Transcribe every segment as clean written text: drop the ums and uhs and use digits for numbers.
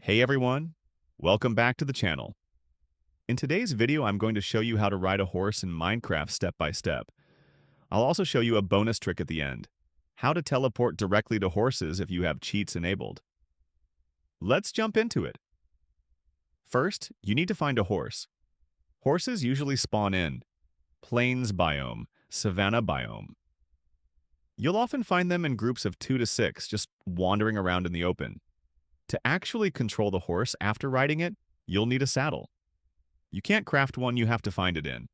Hey everyone, welcome back to the channel. In today's video, I'm going to show you how to ride a horse in Minecraft step by step. I'll also show you a bonus trick at the end, how to teleport directly to horses if you have cheats enabled. Let's jump into it. First, you need to find a horse. Horses usually spawn in plains biome, savanna biome. You'll often find them in groups of 2 to 6, just wandering around in the open. To actually control the horse after riding it, you'll need a saddle. You can't craft one, you have to find it in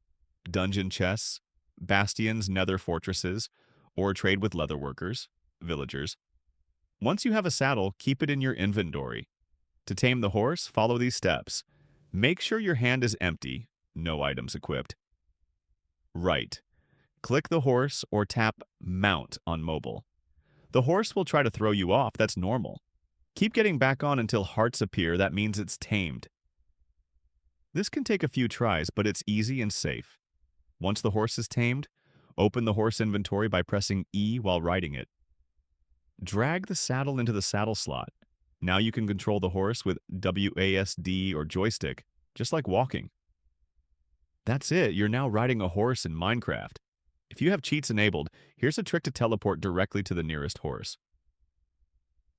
dungeon chests, bastions, nether fortresses, or trade with leatherworkers, villagers. Once you have a saddle, keep it in your inventory. To tame the horse, follow these steps. Make sure your hand is empty, no items equipped. Right. Click the horse or tap Mount on mobile. The horse will try to throw you off, that's normal. Keep getting back on until hearts appear, that means it's tamed. This can take a few tries, but it's easy and safe. Once the horse is tamed, open the horse inventory by pressing E while riding it. Drag the saddle into the saddle slot. Now you can control the horse with WASD or joystick, just like walking. That's it, you're now riding a horse in Minecraft. If you have cheats enabled, here's a trick to teleport directly to the nearest horse.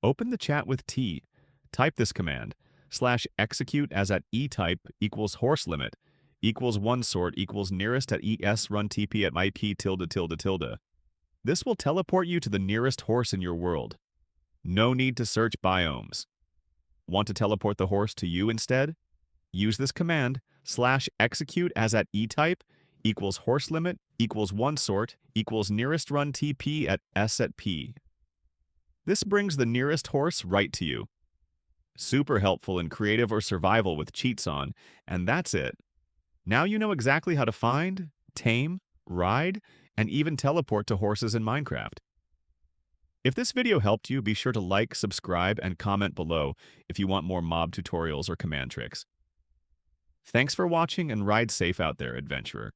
Open the chat with T. Type this command, /execute as at E-type equals horse limit, equals one sort equals nearest at ES run TP at IP tilde tilde tilde. This will teleport you to the nearest horse in your world. No need to search biomes. Want to teleport the horse to you instead? Use this command, /execute as at E-type equals horse limit equals one sort equals nearest run TP at S at P. This brings the nearest horse right to you. Super helpful in creative or survival with cheats on, and that's it. Now you know exactly how to find, tame, ride, and even teleport to horses in Minecraft. If this video helped you, be sure to like, subscribe, and comment below if you want more mob tutorials or command tricks. Thanks for watching and ride safe out there, adventurer.